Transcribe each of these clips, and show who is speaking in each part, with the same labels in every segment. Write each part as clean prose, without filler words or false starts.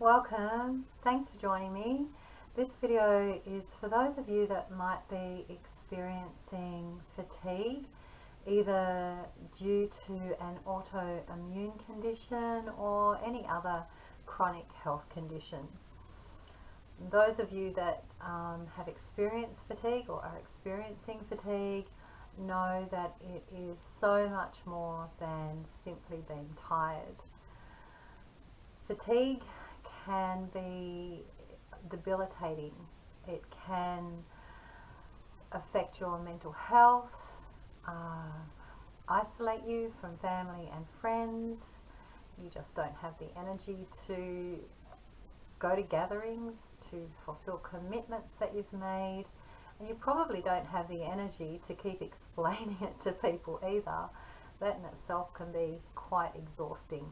Speaker 1: Welcome, thanks for joining me. This video is for those of you that might be experiencing fatigue, either due to an autoimmune condition or any other chronic health condition. Those of you that have experienced fatigue or are experiencing fatigue know that it is so much more than simply being tired. Fatigue can be debilitating. It can affect your mental health, isolate you from family and friends. You just don't have the energy to go to gatherings, to fulfill commitments that you've made, and you probably don't have the energy to keep explaining it to people either. That in itself can be quite exhausting.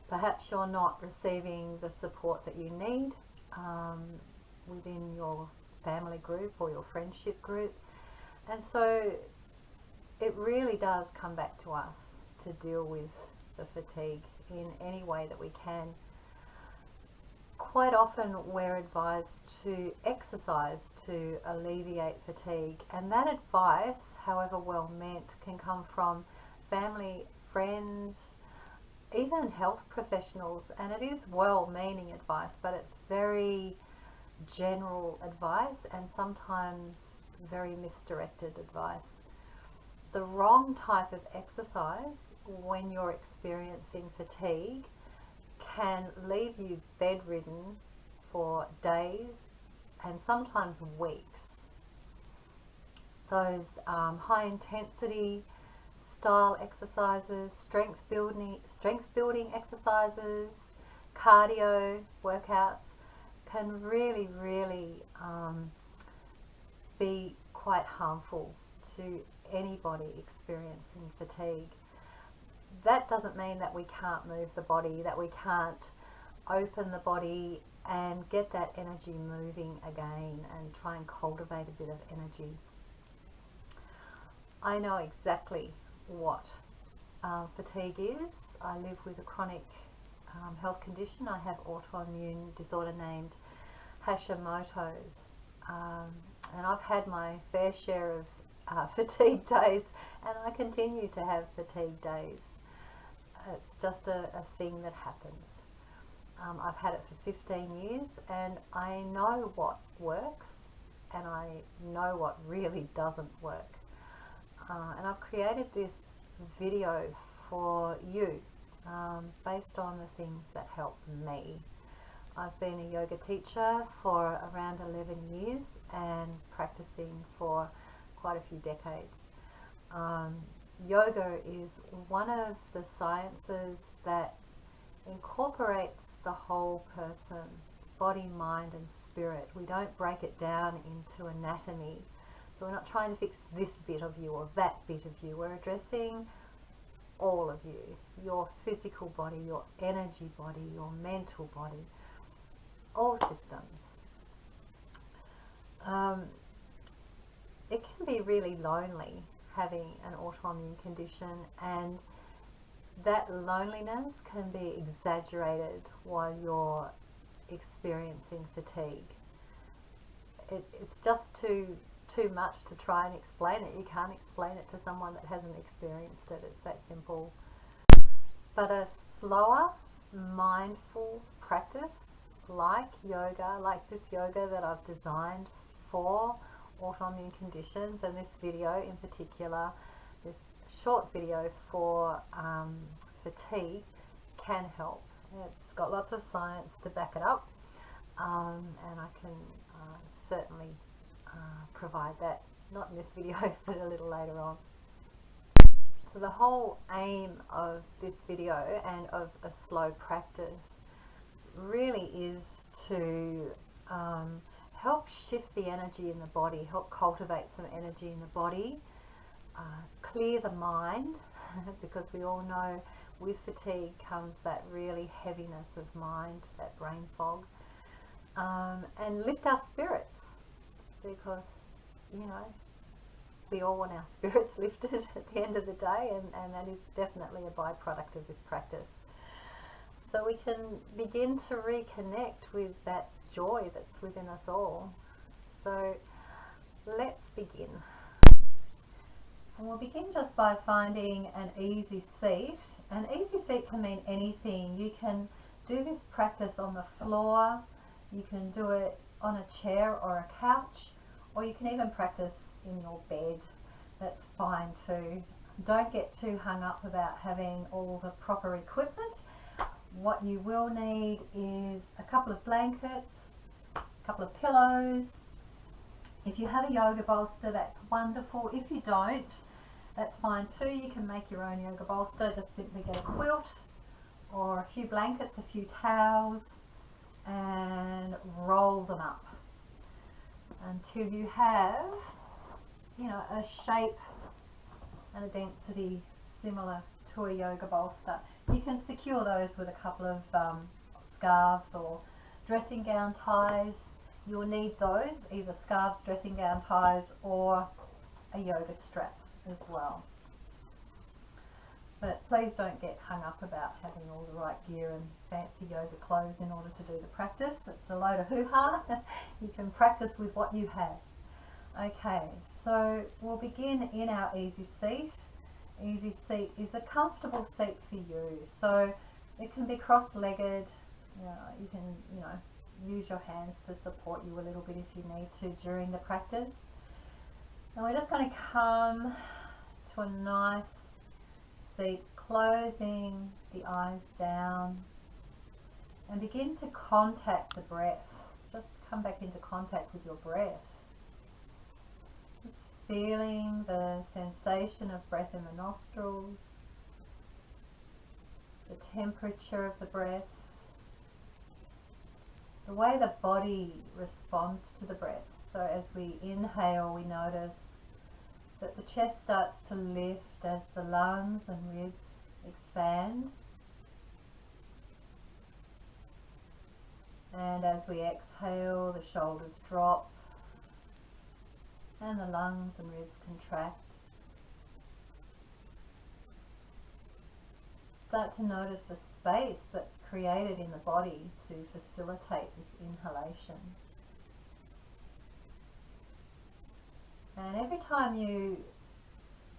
Speaker 1: Perhaps you're not receiving the support that you need within your family group or your friendship group, and so it really does come back to us to deal with the fatigue in any way that we can. Quite often we're advised to exercise to alleviate fatigue, and that advice, however well meant, can come from family, friends, even health professionals, and it is well-meaning advice, but it's very general advice and sometimes very misdirected advice. The wrong type of exercise when you're experiencing fatigue can leave you bedridden for days and sometimes weeks. Those high intensity style exercises, strength building exercises, cardio workouts can really be quite harmful to anybody experiencing fatigue. That doesn't mean that we can't move the body, that we can't open the body and get that energy moving again and try and cultivate a bit of energy. I know exactly what fatigue is. I live with a chronic health condition. I have autoimmune disorder named Hashimoto's, and I've had my fair share of fatigue days, and I continue to have fatigue days. It's just a thing that happens. I've had it for 15 years, and I know what works and I know what really doesn't work. And I've created this video for you based on the things that help me. I've been a yoga teacher for around 11 years and practicing for quite a few decades. Yoga is one of the sciences that incorporates the whole person, body, mind and spirit. We don't break it down into anatomy. So we're not trying to fix this bit of you or that bit of you. We're addressing all of you, your physical body, your energy body, your mental body, all systems. It can be really lonely having an autoimmune condition, and that loneliness can be exaggerated while you're experiencing fatigue. It's just too much to try and explain it. You can't explain it to someone that hasn't experienced it. It's that simple. But a slower, mindful practice like yoga, like this yoga that I've designed for autoimmune conditions, and this video in particular, this short video for fatigue, can help. It's got lots of science to back it up, and I can certainly provide that, not in this video but a little later on. So the whole aim of this video and of a slow practice really is to help shift the energy in the body, help cultivate some energy in the body, clear the mind because we all know with fatigue comes that really heaviness of mind, that brain fog, and lift our spirits, because we all want our spirits lifted at the end of the day, and that is definitely a byproduct of this practice. so we can begin to reconnect with that joy that's within us all. So let's begin. And we'll begin just by finding an easy seat. An easy seat can mean anything. You can do this practice on the floor, you can do it on a chair or a couch, or you can even practice in your bed. That's fine too. Don't get too hung up about having all the proper equipment. What you will need is a couple of blankets, a couple of pillows. If you have a yoga bolster, that's wonderful. If you don't, that's fine too. You can make your own yoga bolster. Just simply get a quilt or a few blankets, a few towels, and roll them up until you have, a shape and a density similar to a yoga bolster. You can secure those with a couple of scarves or dressing gown ties. You'll need those, either scarves, dressing gown ties, or a yoga strap as well. But please don't get hung up about having all the right gear and fancy yoga clothes in order to do the practice. It's a load of hoo-ha. You can practice with what you have. Okay, so we'll begin in our easy seat. Easy seat is a comfortable seat for you. So it can be cross-legged. You can, use your hands to support you a little bit if you need to during the practice. And we're just going to come to a nice seat, closing the eyes down, and begin to contact the breath. Just come back into contact with your breath. Just feeling the sensation of breath in the nostrils, the temperature of the breath, the way the body responds to the breath. So as we inhale, we notice that the chest starts to lift as the lungs and ribs expand. And as we exhale, the shoulders drop and the lungs and ribs contract. Start to notice the space that's created in the body to facilitate this inhalation. And every time you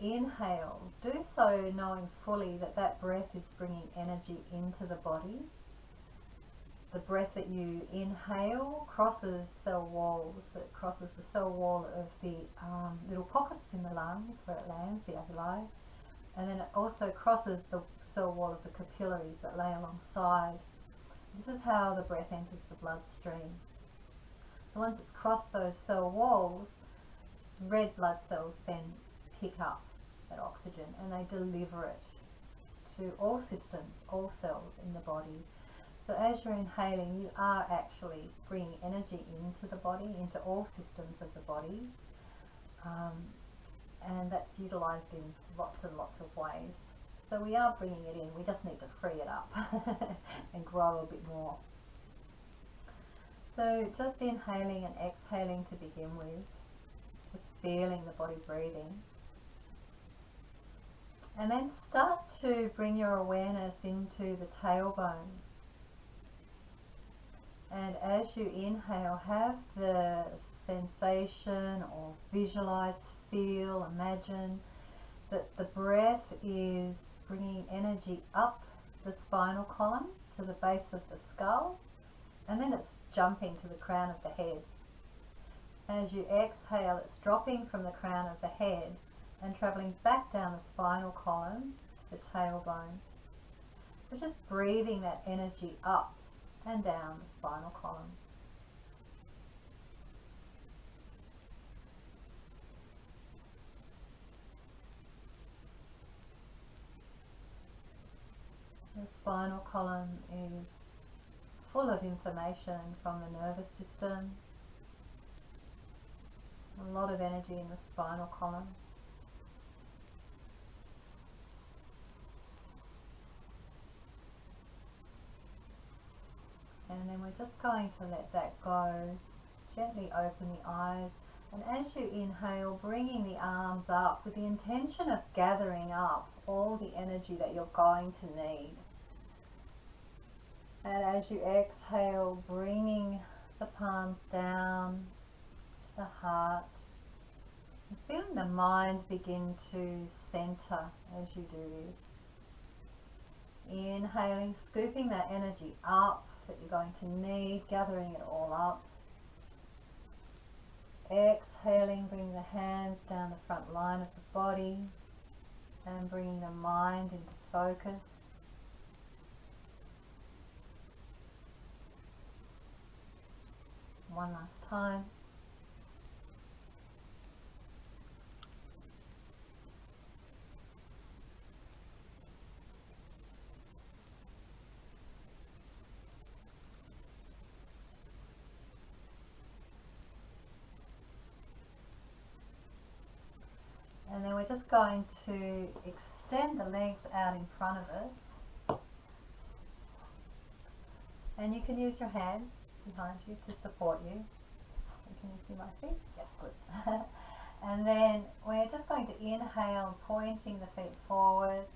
Speaker 1: inhale, do so knowing fully that that breath is bringing energy into the body. The breath that you inhale crosses cell walls. It crosses the cell wall of the little pockets in the lungs where it lands, the alveoli. And then it also crosses the cell wall of the capillaries that lay alongside. This is how the breath enters the bloodstream. So once it's crossed those cell walls, red blood cells then pick up that oxygen and they deliver it to all systems, all cells in the body. So as you're inhaling, you are actually bringing energy into the body, into all systems of the body, and that's utilised in lots and lots of ways. So we are bringing it in, we just need to free it up and grow a bit more. So just inhaling and exhaling to begin with, just feeling the body breathing. And then start to bring your awareness into the tailbone. And as you inhale, have the sensation or visualize, feel, imagine that the breath is bringing energy up the spinal column to the base of the skull, and then it's jumping to the crown of the head. As you exhale, it's dropping from the crown of the head and travelling back down the spinal column to the tailbone. So just breathing that energy up and down the spinal column. The spinal column is full of information from the nervous system. A lot of energy in the spinal column. And then we're just going to let that go. Gently open the eyes. And as you inhale, bringing the arms up with the intention of gathering up all the energy that you're going to need. as you exhale, bringing the palms down to the heart, and feeling the mind begin to center as you do this. Inhaling, scooping that energy up that you're going to need, gathering it all up. Exhaling, bringing the hands down the front line of the body and bringing the mind into focus. One last time. And then we're just going to extend the legs out in front of us. And you can use your hands behind you to support you. Can you see my feet? Yeah, good. And then we're just going to inhale, pointing the feet forward.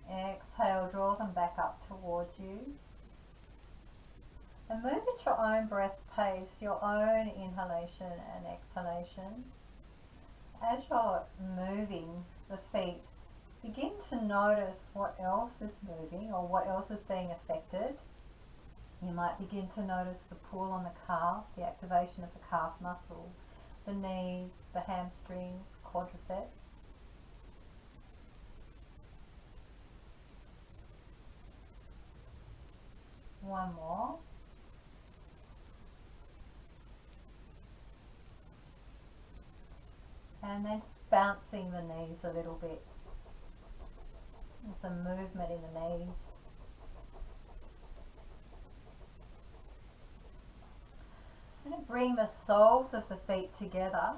Speaker 1: Exhale, draw them back up towards you. And move at your own breath pace, your own inhalation and exhalation. As you're moving the feet, begin to notice what else is moving or what else is being affected. You might begin to notice the pull on the calf, the activation of the calf muscle, the knees, the hamstrings, quadriceps. One more. And then just bouncing the knees a little bit. There's some movement in the knees. I'm going to bring the soles of the feet together.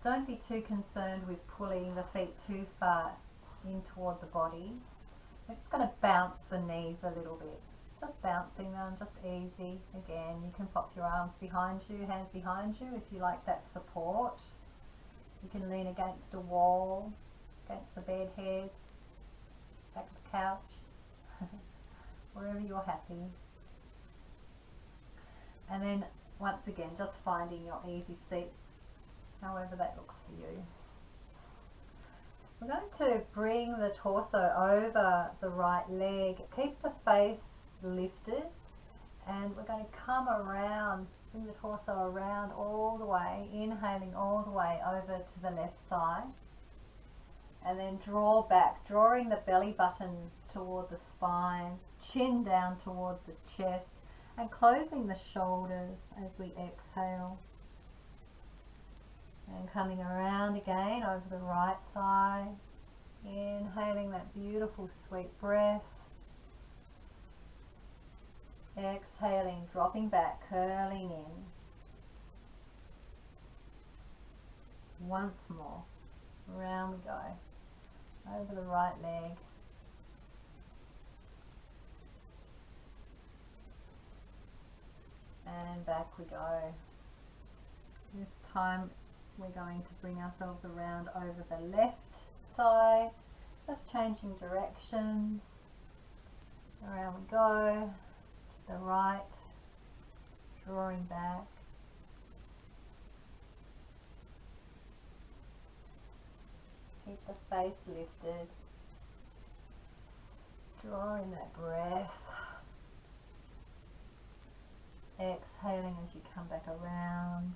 Speaker 1: Don't be too concerned with pulling the feet too far in toward the body. We're just going to bounce the knees a little bit. Just bouncing them, just easy. Again, you can pop your arms behind you, hands behind you if you like that support. You can lean against a wall, against the bed head, back of the couch, wherever you're happy. And then once again, just finding your easy seat, however that looks for you. We're going to bring the torso over the right leg. Keep the face lifted, and we're going to come around, bring the torso around all the way, inhaling all the way over to the left thigh, and then draw back, drawing the belly button toward the spine, chin down toward the chest, and closing the shoulders as we exhale. And coming around again over the right thigh, inhaling that beautiful sweet breath. Exhaling, dropping back, curling in. Once more, around we go, over the right leg. And back we go. This time we're going to bring ourselves around over the left side, just changing directions. Around we go, to the right, drawing back. Keep the face lifted, drawing that breath. Exhaling as you come back around.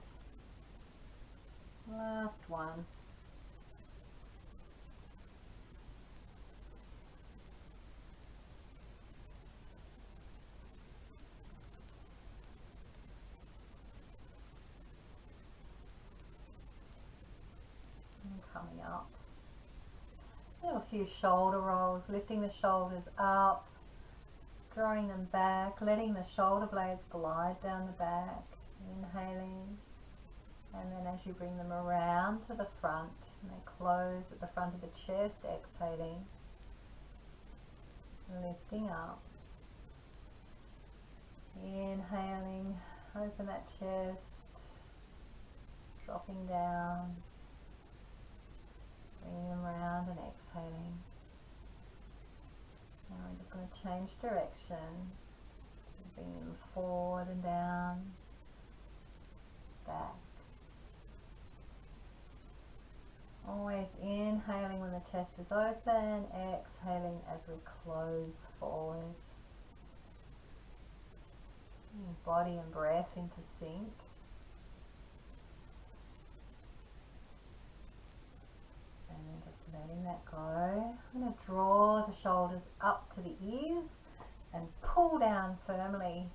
Speaker 1: Last one. And coming up. Do a few shoulder rolls, lifting the shoulders up, drawing them back, letting the shoulder blades glide down the back, inhaling, and then as you bring them around to the front, and they close at the front of the chest, exhaling, lifting up, inhaling, open that chest, dropping down, bringing them around and exhaling. Now I'm just going to change direction, bringing them forward and down, back. Always inhaling when the chest is open, exhaling as we close forward. Body and breath into sync. And then just letting that go. I'm going to draw the shoulders up to the ears and pull down firmly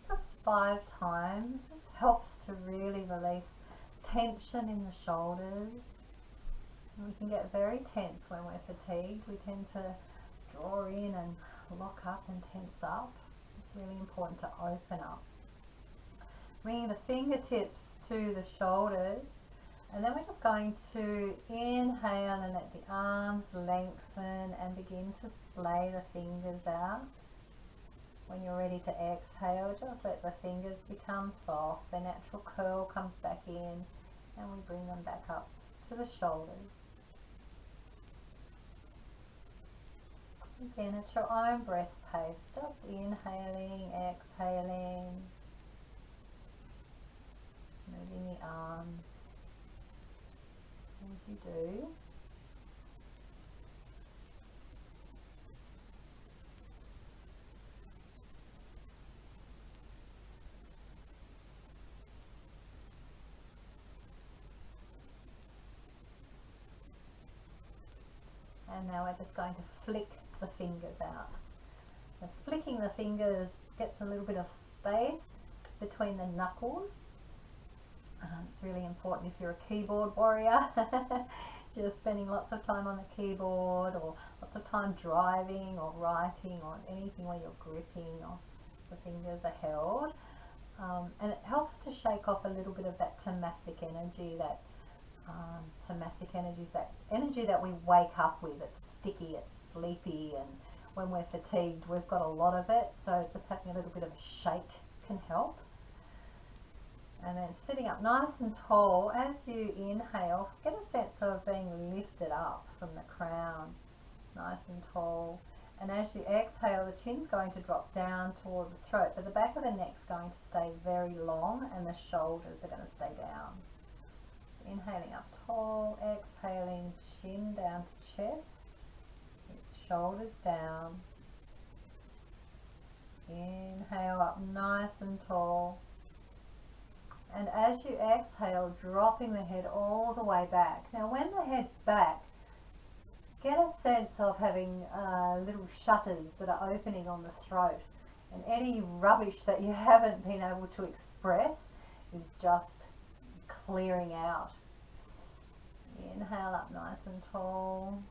Speaker 1: just 5 times. This helps to really release tension in the shoulders. And we can get very tense when we're fatigued. We tend to draw in and lock up and tense up. It's really important to open up. Bringing the fingertips to the shoulders, and then we're just going to inhale and let the arms lengthen and begin to splay the fingers out. When you're ready to exhale, just let the fingers become soft. Their natural curl comes back in, and we bring them back up to the shoulders. Again, at your own breath pace, just inhaling, exhaling, moving the arms as you do. And now we're just going to flick the fingers out. So flicking the fingers gets a little bit of space between the knuckles. It's really important if you're a keyboard warrior. You're spending lots of time on the keyboard, or lots of time driving or writing or anything where you're gripping or the fingers are held. And it helps to shake off a little bit of that tamasic energy, that tamasic energy is that energy that we wake up with. It's sticky, it's sleepy, and when we're fatigued we've got a lot of it, so just having a little bit of a shake can help. And then sitting up nice and tall, as you inhale, get a sense of being lifted up from the crown, nice and tall. And as you exhale, the chin's going to drop down toward the throat, but the back of the neck's going to stay very long and the shoulders are going to stay down. Inhaling up tall, exhaling, chin down to chest, shoulders down. Inhale up nice and tall. And as you exhale, dropping the head all the way back. Now when the head's back, get a sense of having little shutters that are opening on the throat. And any rubbish that you haven't been able to express is just clearing out. Inhale up nice and tall.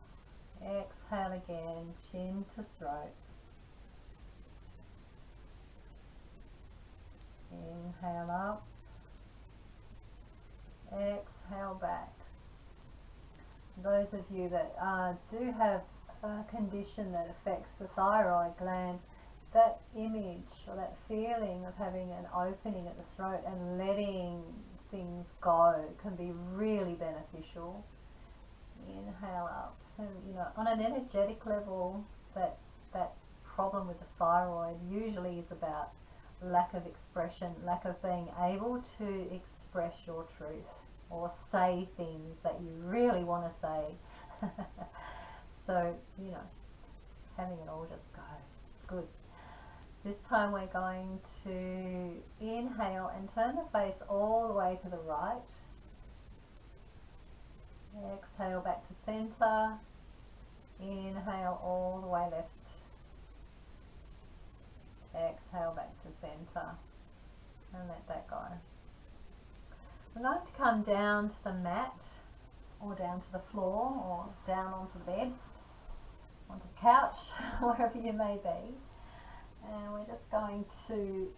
Speaker 1: Exhale again, chin to throat. Inhale up. Exhale back. Those of you that do have a condition that affects the thyroid gland, that image or that feeling of having an opening at the throat and letting things go can be really beneficial. Inhale up, and on an energetic level, that problem with the thyroid usually is about lack of expression, lack of being able to express your truth or say things that you really want to say. So having it all just go, it's good. This time we're going to inhale and turn the face all the way to the right. Exhale back to center. Inhale all the way left. Exhale back to center. And let that go. We're going to come down to the mat, or down to the floor, or down onto the bed, onto the couch, wherever you may be. And we're just going to,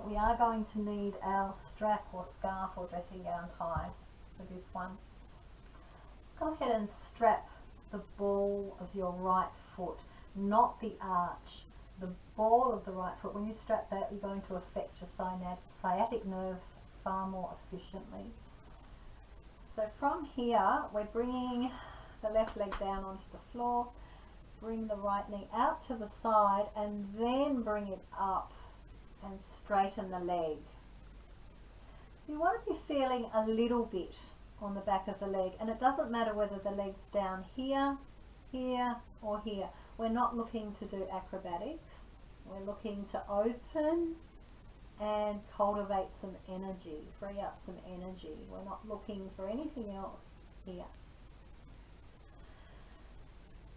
Speaker 1: we are going to need our strap or scarf or dressing gown tie for this one. Let's go ahead and strap the ball of your right foot, not the arch. The ball of the right foot. When you strap that, you're going to affect your sciatic nerve far more efficiently. So from here, we're bringing the left leg down onto the floor, bring the right knee out to the side and then bring it up and straighten the leg. So you want to be feeling a little bit on the back of the leg, and it doesn't matter whether the leg's down here, here or here. We're not looking to do acrobatics. We're looking to open and cultivate some energy, free up some energy. We're not looking for anything else here.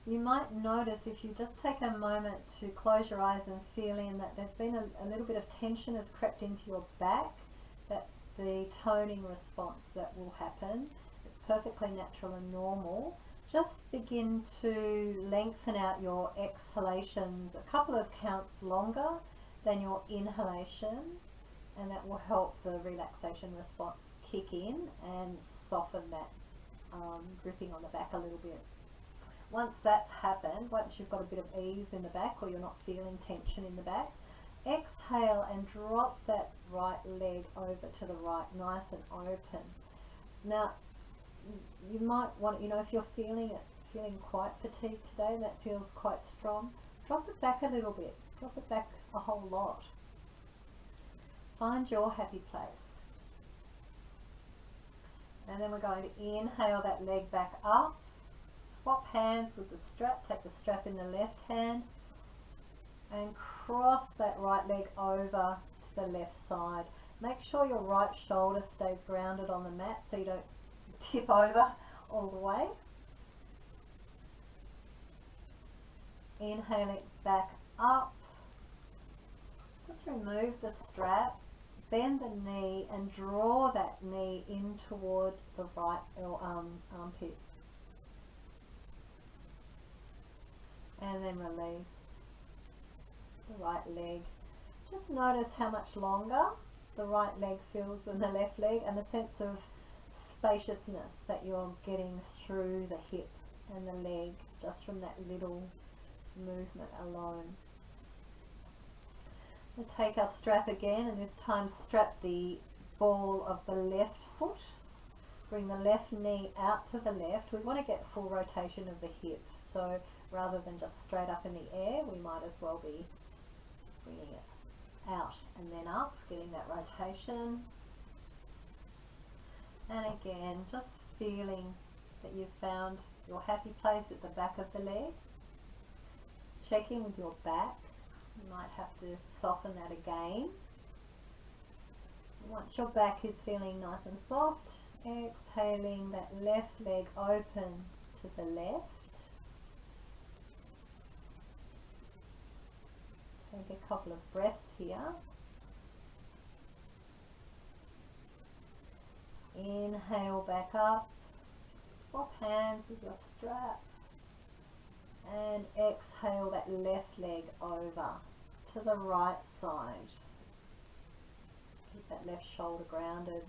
Speaker 1: You might notice if you just take a moment to close your eyes and feel in that there's been a little bit of tension has crept into your back. That's the toning response that will happen. It's perfectly natural and normal. Just begin to lengthen out your exhalations a couple of counts longer than your inhalation, and that will help the relaxation response kick in and soften that gripping on the back a little bit. Once that's happened, once you've got a bit of ease in the back or you're not feeling tension in the back, exhale and drop that right leg over to the right, nice and open. Now, you might want, if you're feeling quite fatigued today, that feels quite strong, drop it back a little bit, drop it back a whole lot. Find your happy place. And then we're going to inhale that leg back up, swap hands with the strap, take the strap in the left hand and cross that right leg over to the left side. Make sure your right shoulder stays grounded on the mat so you don't tip over all the way. Inhale it back up. Just remove the strap, bend the knee and draw that knee in toward the right armpit. And then release the right leg. Just notice how much longer the right leg feels than the left leg, and the sense of spaciousness that you're getting through the hip and the leg just from that little movement alone. We'll take our strap again, and this time strap the ball of the left foot. Bring the left knee out to the left. We want to get full rotation of the hip, so rather than just straight up in the air, we might as well be bringing it out and then up, getting that rotation. And again, just feeling that you've found your happy place at the back of the leg. Checking with your back. You might have to soften that again. Once your back is feeling nice and soft, exhaling that left leg open to the left. Take a couple of breaths here. Inhale back up. Swap hands with your strap. And exhale that left leg over to the right side. Keep that left shoulder grounded.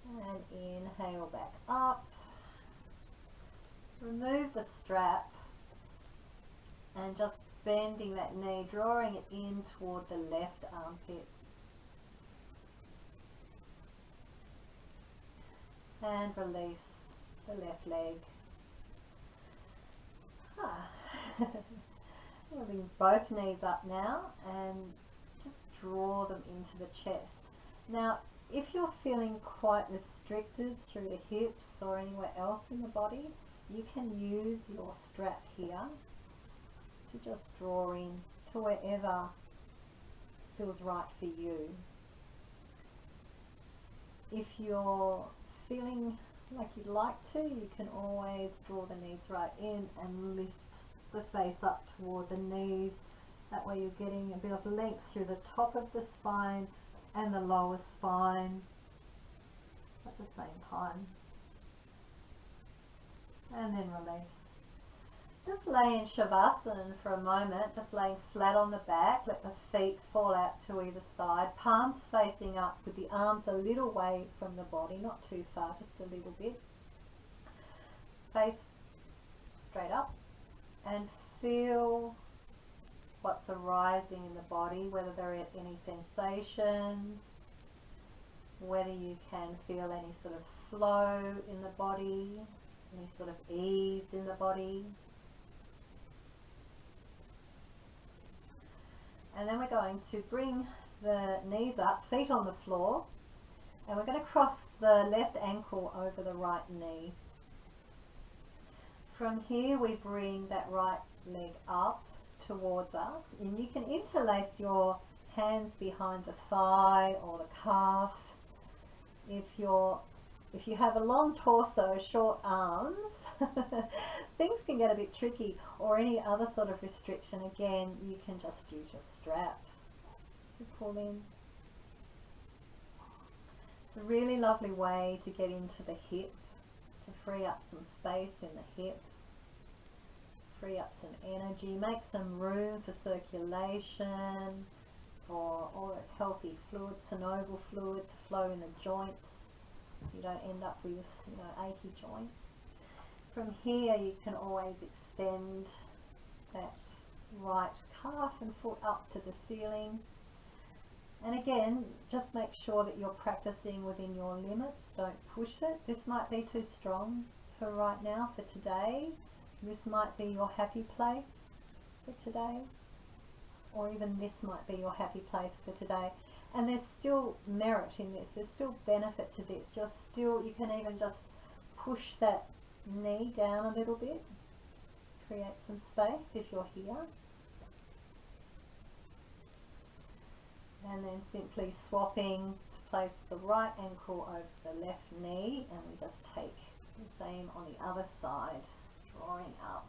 Speaker 1: And inhale back up. Remove the strap and just bending that knee, drawing it in toward the left armpit. And release the left leg. Moving both knees up now and just draw them into the chest. Now, if you're feeling quite restricted through the hips or anywhere else in the body, you can use your strap here to just draw in to wherever feels right for you. If you're feeling like you'd like to, you can always draw the knees right in and lift the face up toward the knees. That way you're getting a bit of length through the top of the spine and the lower spine at the same time. And then release. Just lay in Shavasana for a moment, just laying flat on the back. Let the feet fall out to either side, palms facing up with the arms a little way from the body, not too far, just a little bit. Face straight up and feel what's arising in the body, whether there are any sensations, whether you can feel any sort of flow in the body, any sort of ease in the body. And then we're going to bring the knees up, feet on the floor, and we're going to cross the left ankle over the right knee. From here we bring that right leg up towards us, and you can interlace your hands behind the thigh or the calf. If you have a long torso, short arms, things can get a bit tricky, or any other sort of restriction. Again, you can just use your strap to pull in. It's a really lovely way to get into the hip, to free up some space in the hip, free up some energy, make some room for circulation, for all its healthy fluid, synovial fluid to flow in the joints, so you don't end up with, achy joints. From here you can always extend that right calf and foot up to the ceiling. And again, just make sure that you're practicing within your limits. Don't push it. This might be too strong for right now, for today. This might be your happy place for today. Or even this might be your happy place for today. And there's still merit in this. There's still benefit to this. You can even just push that knee down a little bit. Create some space if you're here. And then simply swapping to place the right ankle over the left knee, and we just take the same on the other side, drawing up,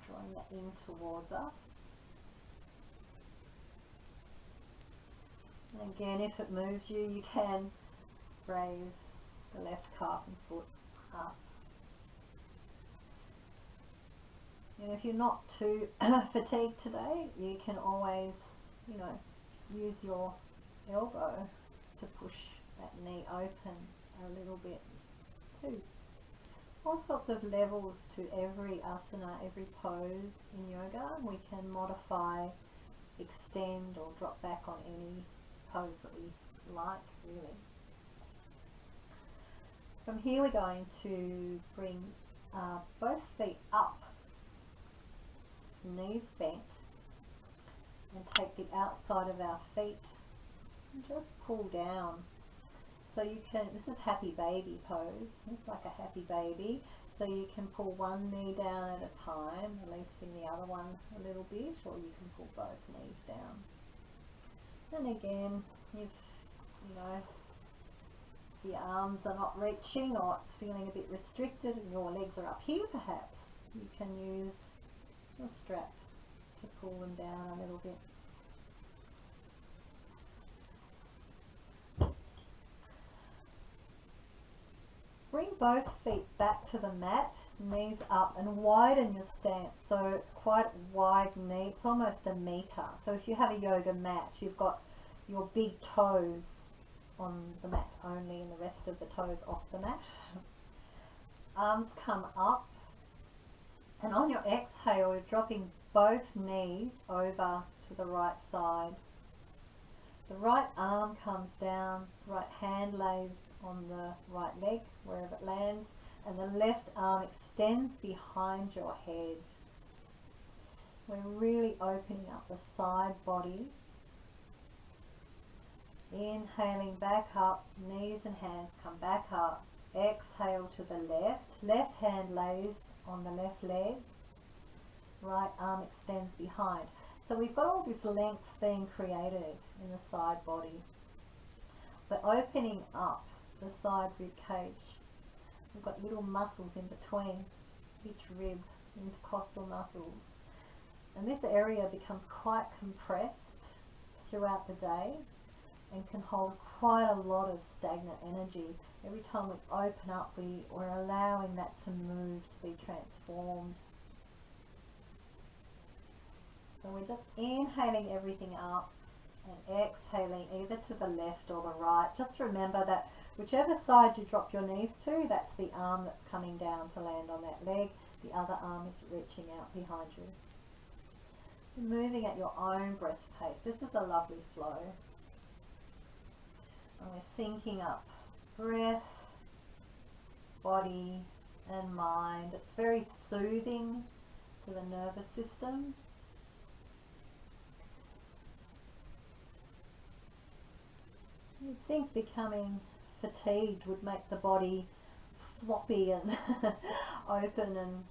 Speaker 1: drawing that in towards us. And again, if it moves you, you can raise the left calf and foot up. And if you're not too fatigued today, you can always, use your elbow to push that knee open a little bit too. All sorts of levels to every asana, every pose in yoga. We can modify, extend or drop back on any pose that we like, really. From here we're going to bring both feet up, knees bent, and take the outside of our feet and just pull down. So you can, this is happy baby pose, it's like a happy baby, so you can pull one knee down at a time, releasing the other one a little bit, or you can pull both knees down. And again, if the arms are not reaching, or it's feeling a bit restricted and your legs are up here perhaps, you can use your strap to pull them down a little bit. Bring both feet back to the mat, knees up, and widen your stance. So it's quite a wide knee, it's almost a meter. So if you have a yoga mat, you've got your big toes on the mat only and the rest of the toes off the mat. Arms come up, and on your exhale, you're dropping both knees over to the right side. The right arm comes down, right hand lays on the right leg, wherever it lands, and the left arm extends behind your head. We're really opening up the side body. Inhaling back up, knees and hands come back up. Exhale to the left. Left hand lays on the left leg. Right arm extends behind. So we've got all this length being created in the side body. We're opening up the side rib cage. We've got little muscles in between each rib, intercostal muscles. And this area becomes quite compressed throughout the day and can hold quite a lot of stagnant energy. Every time we open up, we're allowing that to move, to be transformed. So we're just inhaling everything up and exhaling either to the left or the right. Just remember that whichever side you drop your knees to, that's the arm that's coming down to land on that leg. The other arm is reaching out behind you. You're moving at your own breath pace. This is a lovely flow. And we're syncing up breath body and mind. It's very soothing to the nervous system. You'd think becoming fatigued would make the body floppy and open, and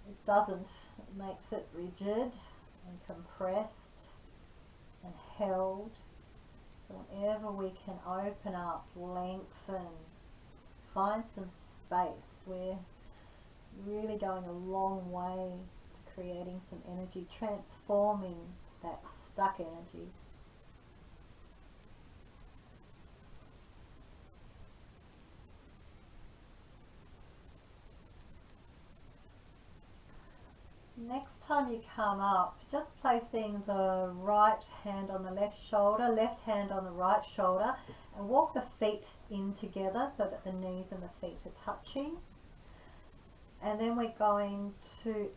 Speaker 1: it doesn't. It makes it rigid and compressed and held. So whenever we can open up, lengthen, find some space, we're really going a long way to creating some energy, transforming that stuck energy. Next time you come up, just placing the right hand on the left shoulder, left hand on the right shoulder, and walk the feet in together so that the knees and the feet are touching. And then we're going to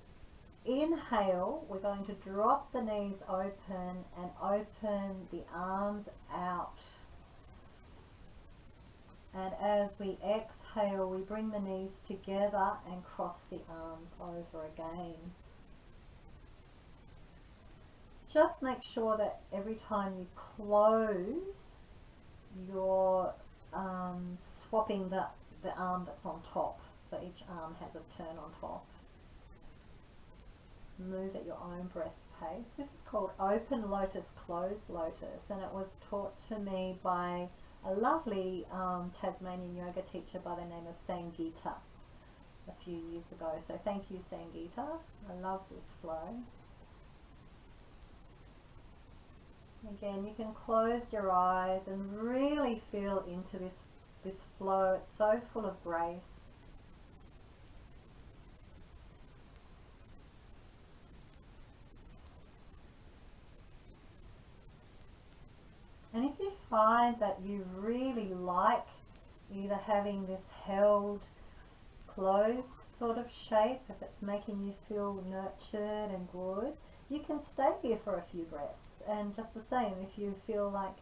Speaker 1: inhale, we're going to drop the knees open and open the arms out. And as we exhale, we bring the knees together and cross the arms over again. Just make sure that every time you close, you're swapping the arm that's on top. So each arm has a turn on top. Move at your own breath pace. This is called open lotus, closed lotus, and it was taught to me by a lovely Tasmanian yoga teacher by the name of Sangeeta a few years ago. So thank you, Sangeeta. I love this flow. Again, you can close your eyes and really feel into this flow. It's so full of grace. And if you find that you really like either having this held, closed sort of shape, if it's making you feel nurtured and good, you can stay here for a few breaths. And just the same, if you feel like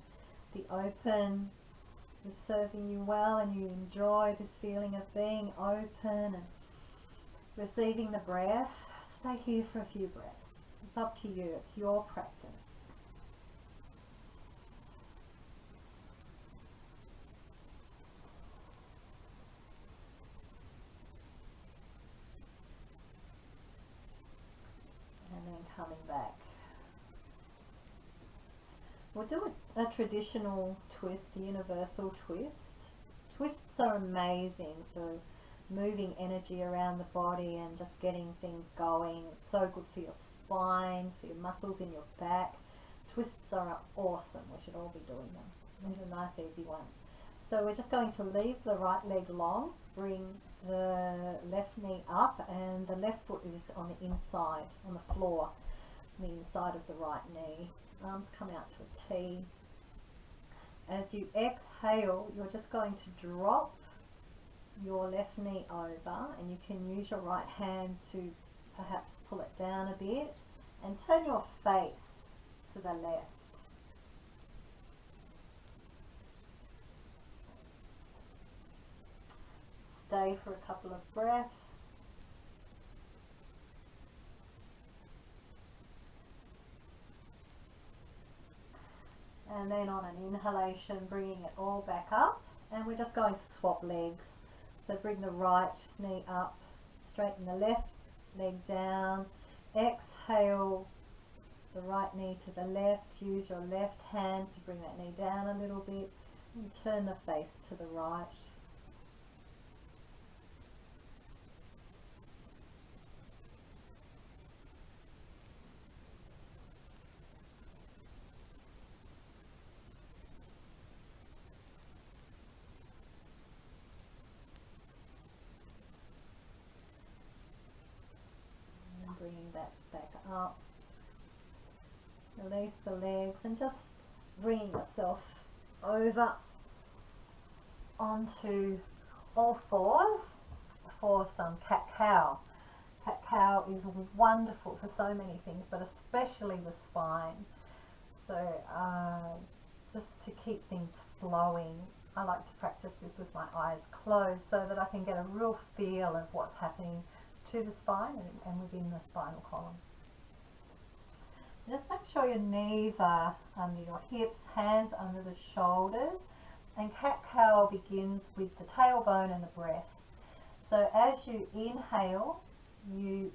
Speaker 1: the open is serving you well and you enjoy this feeling of being open and receiving the breath, stay here for a few breaths. It's up to you, it's your practice. And then coming back. We'll do a traditional twist, a universal twist. Twists are amazing for moving energy around the body and just getting things going. It's so good for your spine, for your muscles in your back. Twists are awesome. We should all be doing them. These are nice, easy ones. So we're just going to leave the right leg long, bring the left knee up, and the left foot is on the inside, on the floor, on the inside of the right knee. Arms come out to a T. As you exhale, you're just going to drop your left knee over, and you can use your right hand to perhaps pull it down a bit and turn your face to the left. Stay for a couple of breaths. And then on an inhalation, bringing it all back up, and we're just going to swap legs. So bring the right knee up, straighten the left leg down, exhale the right knee to the left, use your left hand to bring that knee down a little bit, and turn the face to the right. Bringing that back up, release the legs, and just bringing yourself over onto all fours for some cat-cow. Cat-cow is wonderful for so many things, but especially the spine. So just to keep things flowing, I like to practice this with my eyes closed so that I can get a real feel of what's happening to the spine and within the spinal column. Just make sure your knees are under your hips, hands under the shoulders, and cat-cow begins with the tailbone and the breath. So as you inhale, you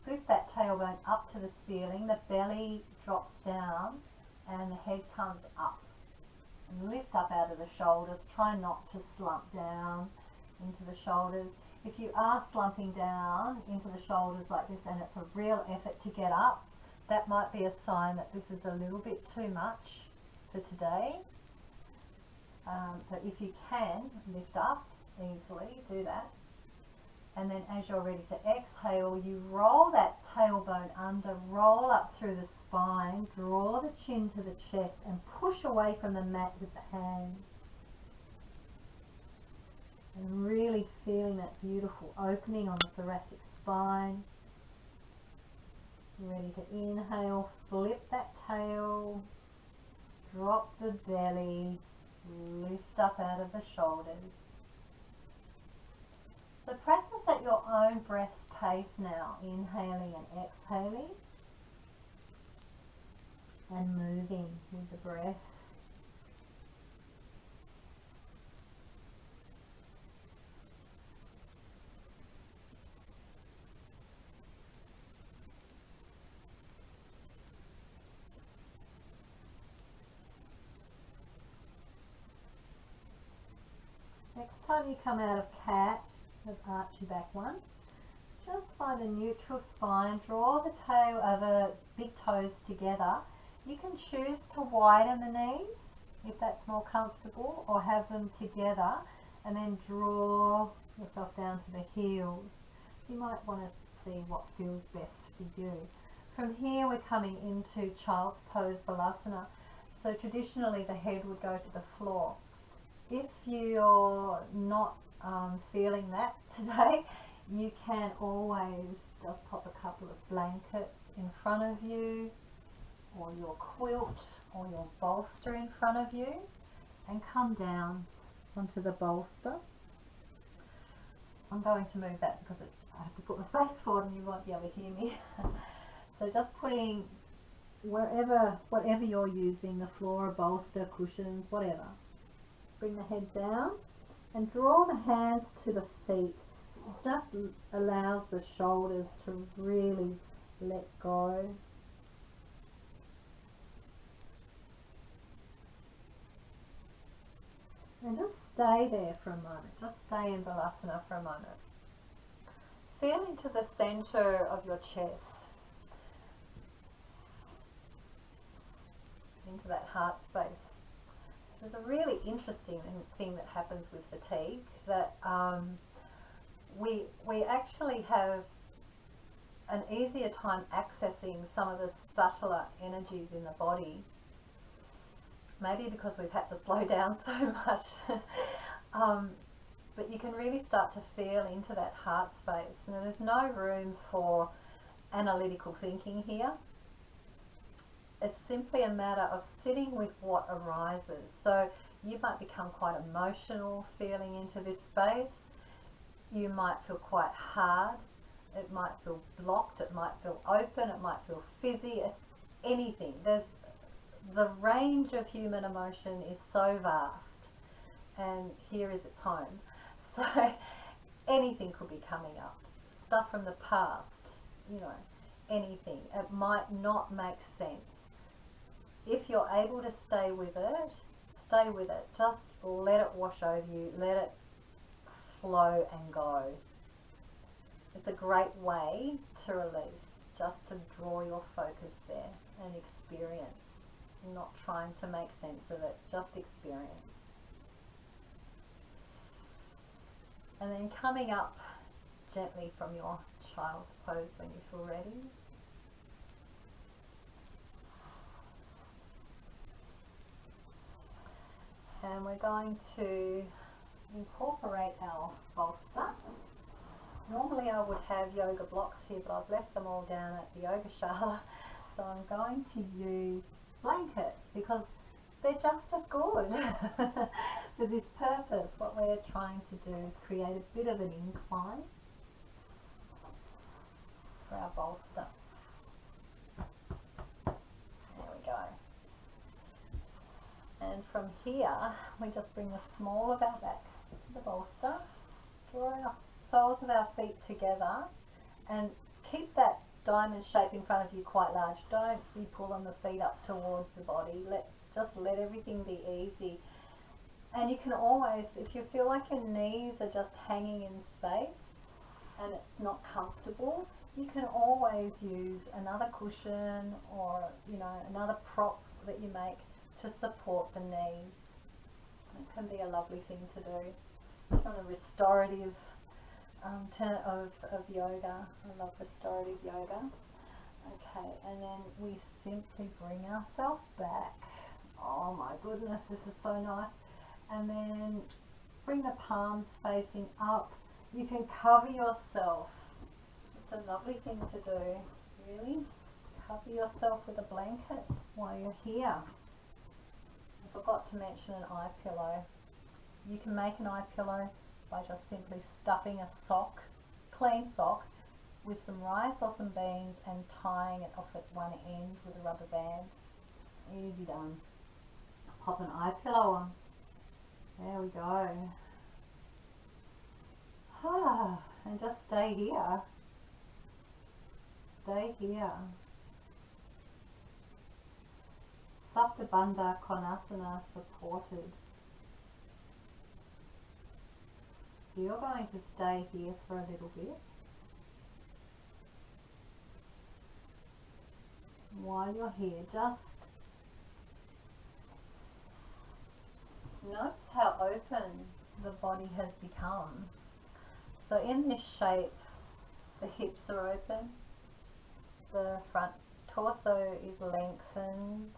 Speaker 1: scoop that tailbone up to the ceiling, the belly drops down and the head comes up. And lift up out of the shoulders, try not to slump down into the shoulders. If you are slumping down into the shoulders like this and it's a real effort to get up, that might be a sign that this is a little bit too much for today. But if you can lift up easily, do that. And then as you're ready to exhale, you roll that tailbone under, roll up through the spine, draw the chin to the chest and push away from the mat with the hands. And really feeling that beautiful opening on the thoracic spine. Ready to inhale, flip that tail, drop the belly, lift up out of the shoulders. So practice at your own breath's pace now, inhaling and exhaling and moving with the breath. Next time you come out of cat, the archy back one, just find a neutral spine, draw the the big toes together. You can choose to widen the knees if that's more comfortable, or have them together and then draw yourself down to the heels. So you might want to see what feels best for you. From here we're coming into child's pose balasana. So traditionally the head would go to the floor. If you're not feeling that today, you can always just pop a couple of blankets in front of you, or your quilt or your bolster in front of you, and come down onto the bolster. I'm going to move that because I have to put my face forward and you won't be able to hear me. So just putting whatever you're using, the floor, a bolster, cushions, whatever. Bring the head down and draw the hands to the feet. It just allows the shoulders to really let go. And just stay there for a moment. Just stay in Balasana for a moment. Feel into the center of your chest, into that heart space. There's a really interesting thing that happens with fatigue, that we actually have an easier time accessing some of the subtler energies in the body, maybe because we've had to slow down so much. But you can really start to feel into that heart space. Now, there's no room for analytical thinking here. It's simply a matter of sitting with what arises. So you might become quite emotional feeling into this space. You might feel quite hard. It might feel blocked. It might feel open. It might feel fizzy. Anything. The range of human emotion is so vast, and here is its home. So anything could be coming up. Stuff from the past, anything. It might not make sense. If you're able to stay with it, stay with it. Just let it wash over you. Let it flow and go. It's a great way to release, just to draw your focus there and experience. Not trying to make sense of it, just experience. And then coming up gently from your child's pose when you feel ready. And we're going to incorporate our bolster. Normally I would have yoga blocks here, but I've left them all down at the yoga shala. So I'm going to use blankets because they're just as good. for this purpose, what we're trying to do is create a bit of an incline for our bolster. There we go. And from here, we just bring the small of our back to the bolster, draw our soles of our feet together, and keep that diamond shape in front of you quite large. Don't be pulling the feet up towards the body. Just let everything be easy. And you can always, if you feel like your knees are just hanging in space and it's not comfortable, you can always use another cushion or, you know, another prop that you make to support the knees. It can be a lovely thing to do. It's on a restorative turn of yoga. I love restorative yoga. Okay, and then we simply bring ourselves back. Oh my goodness, this is so nice. And then bring the palms facing up. You can cover yourself. It's a lovely thing to do, really. Cover yourself with a blanket while you're here. I forgot to mention an eye pillow. You can make an eye pillow by just simply stuffing a sock, clean sock, with some rice or some beans and tying it off at one end with a rubber band. Easy done. Pop an eye pillow on. There we go. And just stay here. Stay here. Supta Bandha Konasana supported. So you're going to stay here for a little bit. While you're here, just notice how open the body has become. So in this shape, the hips are open, the front torso is lengthened,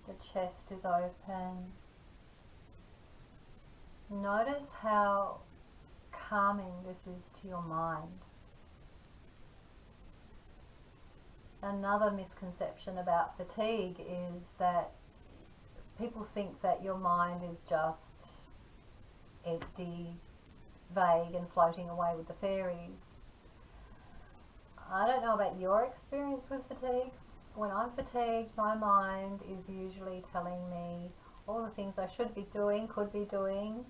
Speaker 1: the chest is open. Notice how calming this is to your mind. Another misconception about fatigue is that people think that your mind is just empty, vague and floating away with the fairies. I don't know about your experience with fatigue. When I'm fatigued, my mind is usually telling me all the things I should be doing, could be doing.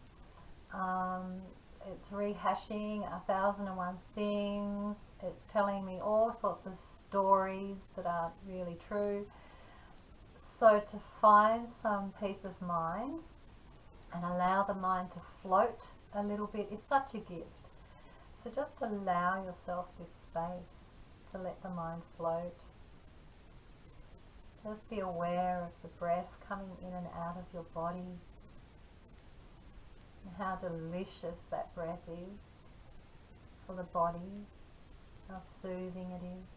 Speaker 1: It's rehashing 1,001 things. It's telling me all sorts of stories that aren't really true. So to find some peace of mind and allow the mind to float a little bit is such a gift. So just allow yourself this space to let the mind float. Just be aware of the breath coming in and out of your body, and how delicious that breath is for the body, how soothing it is.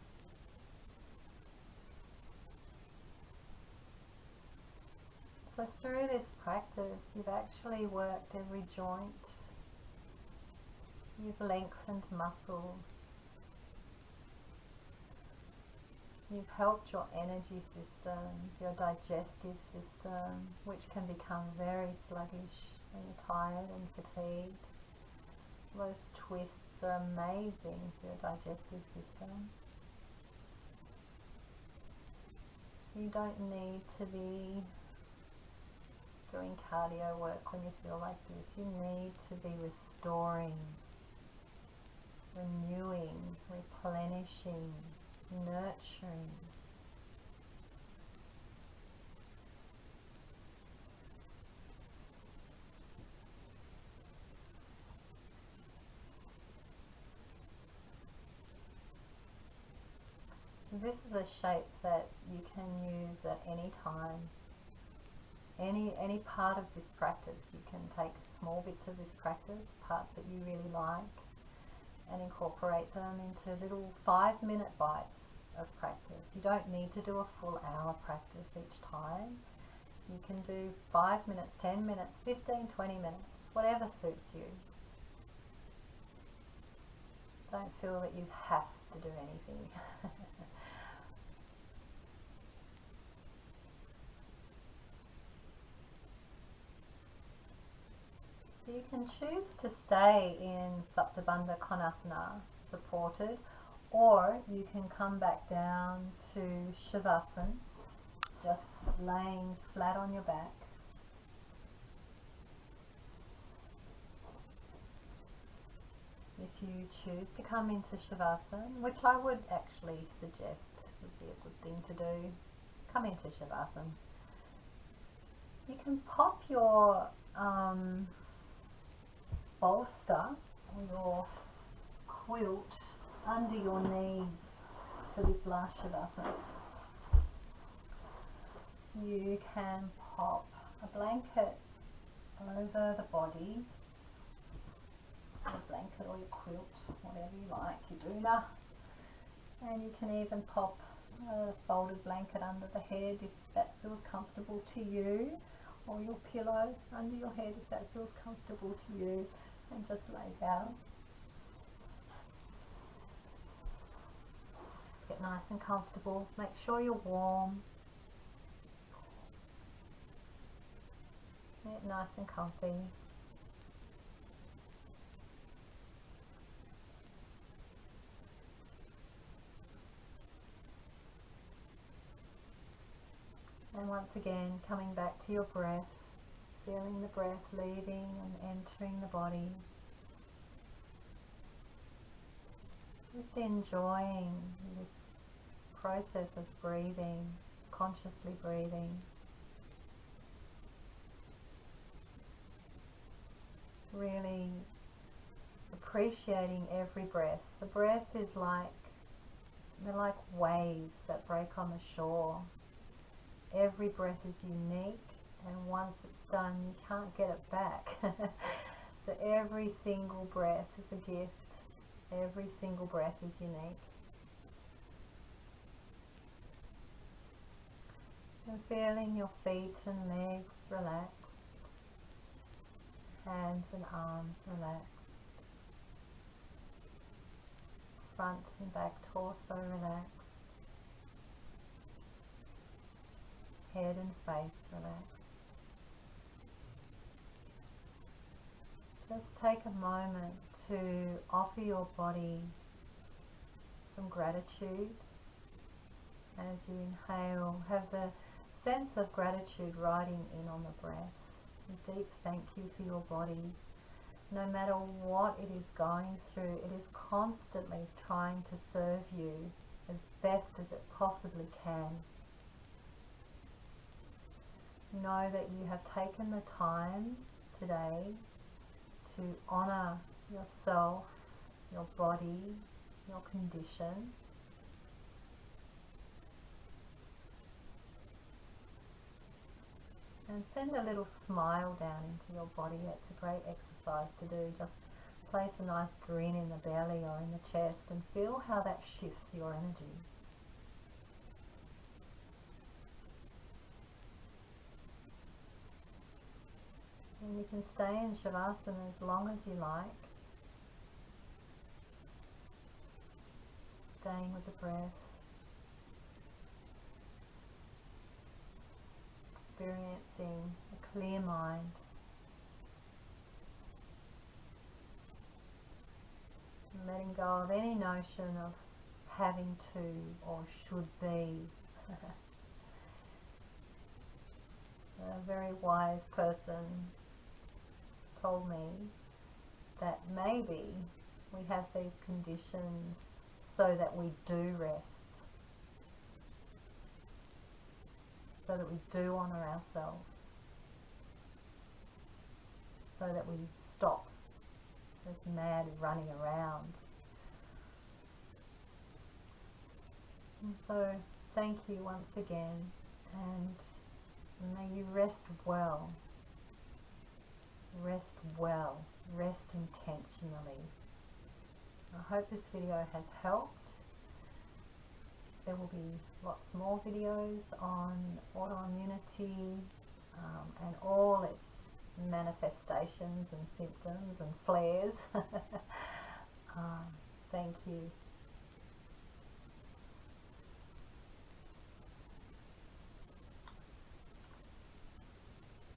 Speaker 1: So through this practice, you've actually worked every joint. You've lengthened muscles. You've helped your energy systems, your digestive system, which can become very sluggish when you're tired and fatigued. Those twists are amazing for your digestive system. You don't need to be doing cardio work when you feel like this. You need to be restoring, renewing, replenishing, nurturing. This is a shape that you can use at any time. Any part of this practice, you can take small bits of this practice, parts that you really like, and incorporate them into little 5-minute bites of practice. You don't need to do a full hour practice each time. You can do 5 minutes, 10 minutes, 15, 20 minutes, whatever suits you. Don't feel that you have to do anything. You can choose to stay in Supta Bandha Konasana, supported, or you can come back down to Shavasana, just laying flat on your back. If you choose to come into Shavasana, which I would actually suggest would be a good thing to do, come into Shavasana. You can pop your bolster or your quilt under your knees for this last Shavasana. You can pop a blanket over the body, your blanket or your quilt, whatever you like, your doona, and you can even pop a folded blanket under the head if that feels comfortable to you, or your pillow under your head if that feels comfortable to you, and just lay down. Just get nice and comfortable. Make sure you're warm. Get nice and comfy. And once again, coming back to your breath, feeling the breath leaving and entering the body. Just enjoying this process of breathing, consciously breathing. Really appreciating every breath. The breath is they're like waves that break on the shore. Every breath is unique, and once it's done, you can't get it back. So every single breath is a gift. Every single breath is unique. And feeling your feet and legs relaxed, hands and arms relaxed, front and back torso relaxed, head and face relaxed. Just take a moment to offer your body some gratitude. As you inhale, have the sense of gratitude riding in on the breath. A deep thank you for your body. No matter what it is going through, it is constantly trying to serve you as best as it possibly can. Know that you have taken the time today to honour yourself, your body, your condition. And send a little smile down into your body. It's a great exercise to do. Just place a nice grin in the belly or in the chest and feel how that shifts your energy. And you can stay in Shavasana as long as you like. Staying with the breath. Experiencing a clear mind. And letting go of any notion of having to or should be. A very wise person told me that maybe we have these conditions so that we do rest, so that we do honour ourselves, so that we stop this mad running around. And so thank you once again, and may you rest well. Rest well. Rest intentionally. I hope this video has helped. There will be lots more videos on autoimmunity and all its manifestations and symptoms and flares. Thank you.